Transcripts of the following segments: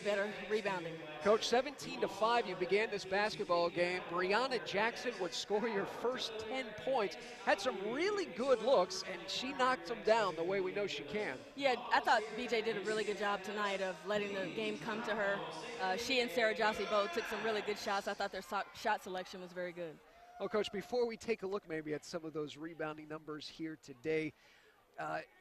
better rebounding. Coach, 17-5, you began this basketball game. Brianna Jackson would score your first 10 points. Had some really good looks, and she knocked them down the way we know she can. Yeah, I thought BJ did a really good job tonight of letting the game come to her. She and Sarah Jossie both took some really good shots. I thought their shot selection was very good. Oh, Coach, before we take a look maybe at some of those rebounding numbers here today,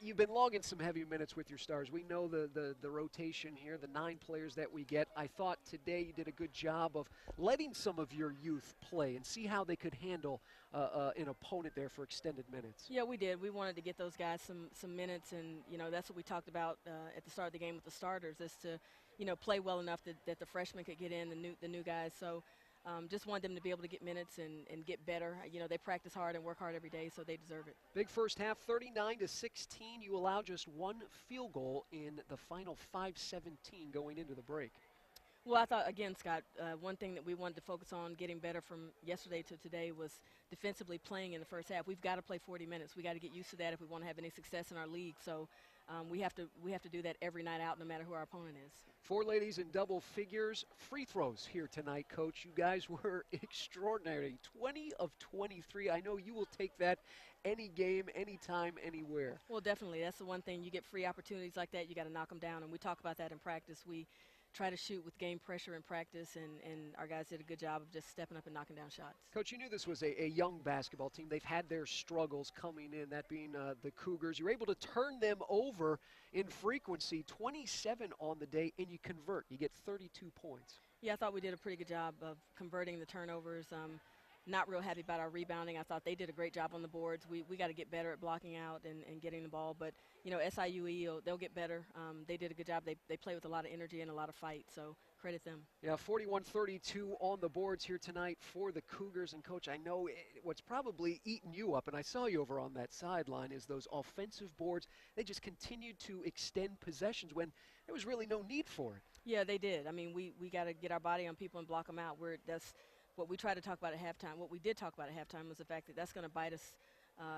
you've been logging some heavy minutes with your stars. We know the rotation here, the 9 players that we get. I thought today you did a good job of letting some of your youth play and see how they could handle an opponent there for extended minutes. Yeah, we did. We wanted to get those guys some minutes, and, that's what we talked about at the start of the game with the starters, is to, play well enough that the freshmen could get in, the new guys. So just wanted them to be able to get minutes and get better. They practice hard and work hard every day, so they deserve it. Big first half, 39-16. You allow just 1 field goal in the final 5:17 going into the break. Well, I thought, again, Scott, one thing that we wanted to focus on getting better from yesterday to today was defensively playing in the first half. We've got to play 40 minutes. We got to get used to that if we want to have any success in our league. So we have to do that every night out, no matter who our opponent is. 4 ladies in double figures. Free throws here tonight, Coach. You guys were extraordinary. 20 of 23. I know you will take that any game, anytime, anywhere. Well, definitely. That's the one thing. You get free opportunities like that, you got to knock them down. And we talk about that in practice. We try to shoot with game pressure in practice, and our guys did a good job of just stepping up and knocking down shots. Coach, you knew this was a young basketball team. They've had their struggles coming in, that being the Cougars. You were able to turn them over in frequency, 27 on the day, and you convert. You get 32 points. Yeah, I thought we did a pretty good job of converting the turnovers. Not real happy about our rebounding. I thought they did a great job on the boards. We got to get better at blocking out and getting the ball. But, SIUE, they'll get better. They did a good job. They play with a lot of energy and a lot of fight, so credit them. Yeah, 41-32 on the boards here tonight for the Cougars. And, Coach, I know what's probably eating you up, and I saw you over on that sideline, is those offensive boards. They just continued to extend possessions when there was really no need for it. Yeah, they did. I mean, we got to get our body on people and block them out. That's what we try to talk about at halftime. What we did talk about at halftime was the fact that that's going to bite us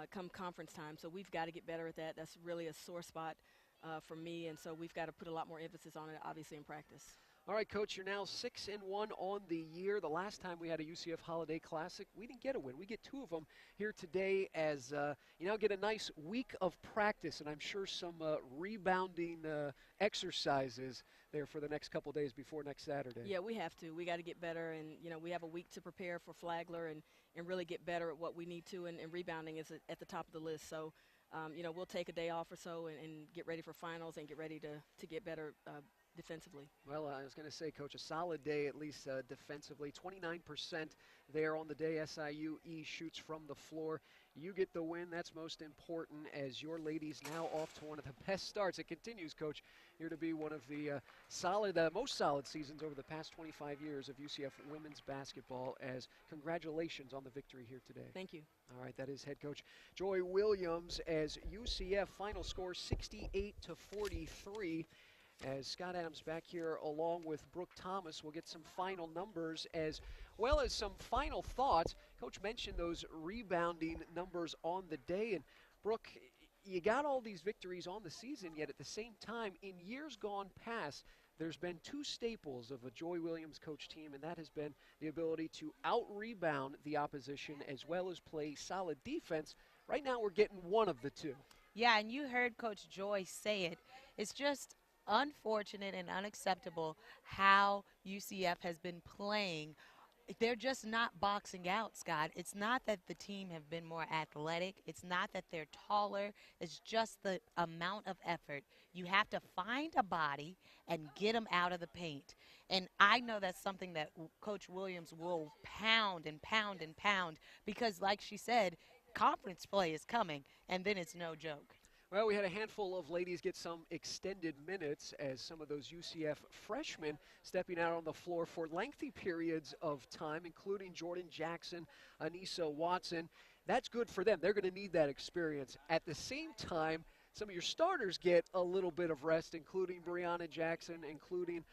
come conference time. So we've got to get better at that. That's really a sore spot for me, and so we've got to put a lot more emphasis on it, obviously, in practice. All right, Coach, you're now 6-1 on the year. The last time we had a UCF Holiday Classic, we didn't get a win. We get 2 of them here today as you now get a nice week of practice, and I'm sure some rebounding exercises there for the next couple days before next Saturday. Yeah, we have to. We got to get better, and, we have a week to prepare for Flagler and really get better at what we need to, and rebounding is at the top of the list. So, we'll take a day off or so and get ready for finals and get ready to get better defensively. Well, I was going to say, Coach, a solid day at least defensively. 29% there on the day SIUE shoots from the floor. You get the win. That's most important as your ladies now off to one of the best starts. It continues, Coach, here to be one of the most solid seasons over the past 25 years of UCF women's basketball. As congratulations on the victory here today. Thank you. All right, that is head coach Joy Williams as UCF final score 68-43. As Scott Adams back here along with Brooke Thomas, we'll get some final numbers as well as some final thoughts. Coach mentioned those rebounding numbers on the day. And Brooke, you got all these victories on the season, yet at the same time, in years gone past, there's been 2 staples of a Joy Williams coach team, and that has been the ability to out-rebound the opposition as well as play solid defense. Right now we're getting one of the 2. Yeah, and you heard Coach Joy say it. It's just unfortunate and unacceptable how UCF has been playing. They're just not boxing out, Scott. It's not that the team have been more athletic. It's not that they're taller. It's just the amount of effort. You have to find a body and get them out of the paint. And I know that's something that Coach Williams will pound and pound and pound because, like she said, conference play is coming, and then it's no joke. Well, we had a handful of ladies get some extended minutes as some of those UCF freshmen stepping out on the floor for lengthy periods of time, including Jordan Jackson, Anissa Watson. That's good for them. They're going to need that experience. At the same time, some of your starters get a little bit of rest, including Brianna Jackson, including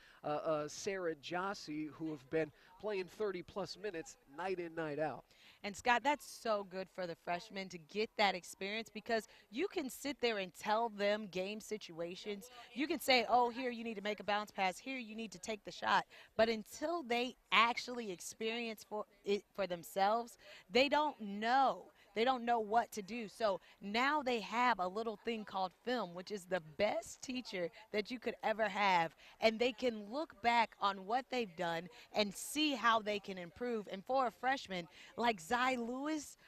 Sarah Jossie, who have been playing 30-plus minutes night in, night out. And Scott, that's so good for the freshmen to get that experience because you can sit there and tell them game situations. You can say, oh, here you need to make a bounce pass, here you need to take the shot. But until they actually experience for it for themselves, they don't know. They don't know what to do. So now they have a little thing called film, which is the best teacher that you could ever have. And they can look back on what they've done and see how they can improve. And for a freshman like Zy Lewis,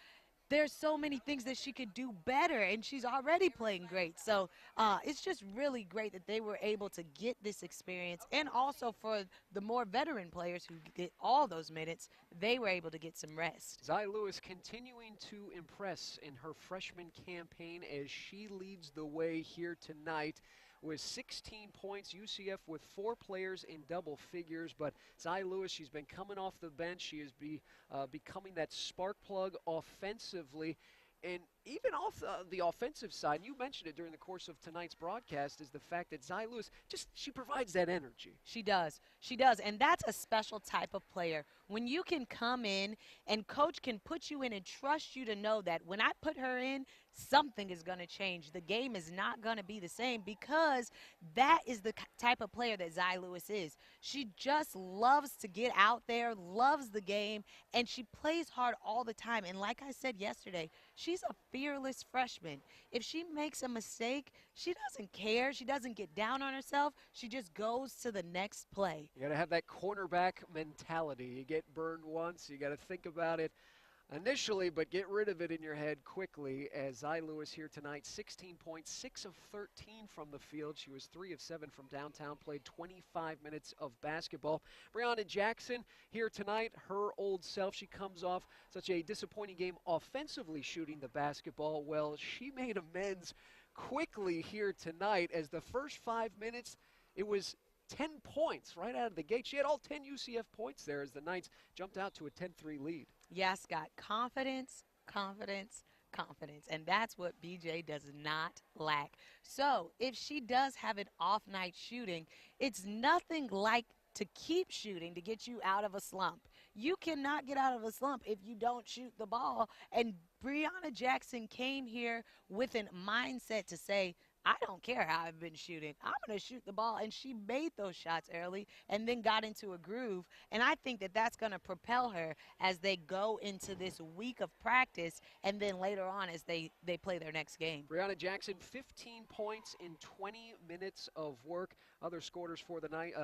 there's so many things that she could do better, and she's already playing great. So it's just really great that they were able to get this experience, and also for the more veteran players who get all those minutes, they were able to get some rest. Zy Lewis continuing to impress in her freshman campaign as she leads the way here tonight with 16 points. UCF with 4 players in double figures, but Zy Lewis, she's been coming off the bench. She is becoming that spark plug offensively. And even off the offensive side, you mentioned it during the course of tonight's broadcast, is the fact that Zy Lewis, she provides that energy. She does. She does. And that's a special type of player. When you can come in and coach can put you in and trust you to know that when I put her in, something is going to change. The game is not going to be the same because that is the type of player that Zy Lewis is. She just loves to get out there, loves the game, and she plays hard all the time. And like I said yesterday, she's a fearless freshman. If she makes a mistake, she doesn't care. She doesn't get down on herself. She just goes to the next play. You got to have that cornerback mentality. You get burned once, you got to think about it initially, but get rid of it in your head quickly. As Zy Lewis here tonight, 16 points, 6 of 13 from the field. She was 3 of 7 from downtown, played 25 minutes of basketball. Brianna Jackson here tonight, her old self. She comes off such a disappointing game offensively shooting the basketball. Well, she made amends quickly here tonight as the first 5 minutes, it was 10 points right out of the gate. She had all 10 UCF points there as the Knights jumped out to a 10-3 lead. Yeah, Scott, confidence, confidence, confidence. And that's what BJ does not lack. So if she does have an off night shooting, it's nothing like to keep shooting to get you out of a slump. You cannot get out of a slump if you don't shoot the ball. And Brianna Jackson came here with a mindset to say, I don't care how I've been shooting. I'm going to shoot the ball. And she made those shots early and then got into a groove. And I think that that's going to propel her as they go into this week of practice and then later on as they play their next game. Brianna Jackson, 15 points in 20 minutes of work. Other scores for the night,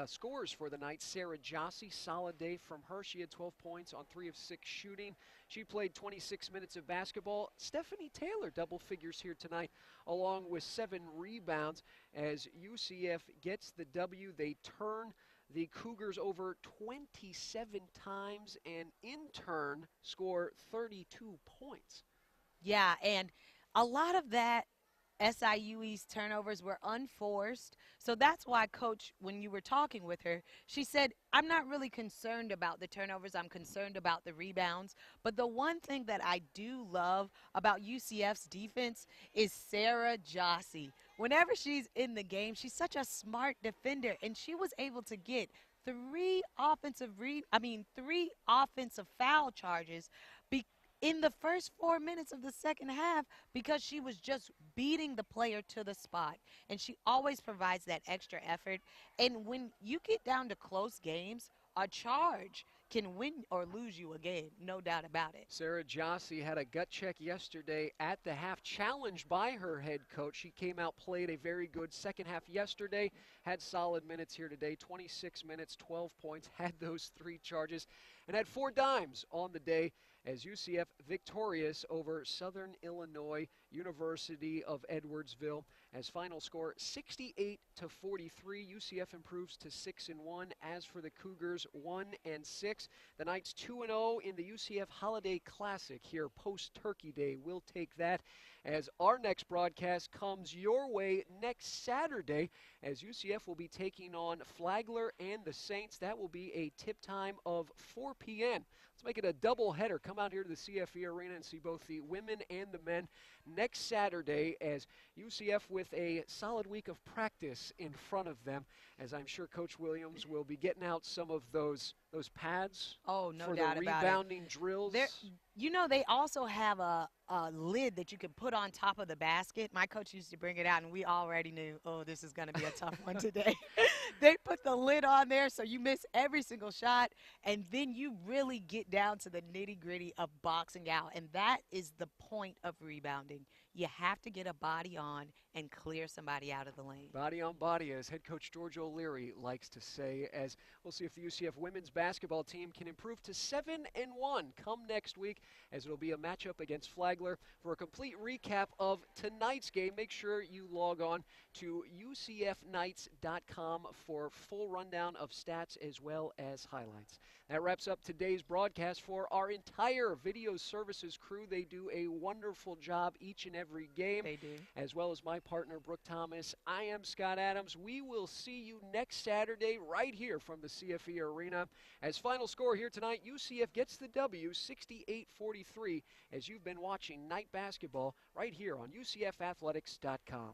Sarah Jossie, solid day from her. She had 12 points on 3 of 6 shooting. She played 26 minutes of basketball. Stephanie Taylor, double figures here tonight, along with 7 rebounds as UCF gets the W. They turn the Cougars over 27 times and in turn score 32 points. Yeah, and a lot of that SIUE's turnovers were unforced. So that's why, Coach, when you were talking with her, she said, I'm not really concerned about the turnovers. I'm concerned about the rebounds. But the one thing that I do love about UCF's defense is Sarah Jossie. Whenever she's in the game, she's such a smart defender, and she was able to get 3 offensive foul charges in the first 4 minutes of the second half because she was just beating the player to the spot. And she always provides that extra effort. And when you get down to close games, a charge can win or lose you a game, no doubt about it. Sarah Jossie had a gut check yesterday at the half, challenged by her head coach. She came out, played a very good second half yesterday, had solid minutes here today, 26 minutes, 12 points, had those 3 charges, and had 4 dimes on the day as UCF victorious over Southern Illinois University of Edwardsville. As final score 68-43, UCF improves to 6-1. As for the Cougars, 1-6. The Knights 2-0 in the UCF Holiday Classic here post Turkey Day. We'll take that as our next broadcast comes your way next Saturday, as UCF will be taking on Flagler and the Saints. That will be a tip time of 4 p.m. Let's make it a double header. Come out here to the CFE Arena and see both the women and the men next Saturday, as UCF with a solid week of practice in front of them, as I'm sure Coach Williams will be getting out some of those pads Oh, no for doubt the about it. rebounding drills. You know, they also have a lid that you can put on top of the basket. My coach used to bring it out, and we already knew, oh, this is going to be a tough one today. They put the lid on there so you miss every single shot, and then you really get down to the nitty-gritty of boxing out, and that is the point of rebounding. You have to get a body on and clear somebody out of the lane. Body on body, as head coach George O'Leary likes to say, as we'll see if the UCF women's basketball team can improve to 7-1 come next week, as it'll be a matchup against Flagler. For a complete recap of tonight's game, make sure you log on to ucfknights.com for full rundown of stats as well as highlights. That wraps up today's broadcast for our entire video services crew. They do a wonderful job each and every game. They do. As well as my partner, Brooke Thomas. I am Scott Adams. We will see you next Saturday right here from the CFE Arena. As final score here tonight, UCF gets the W, 68-43, as you've been watching night basketball right here on UCFathletics.com.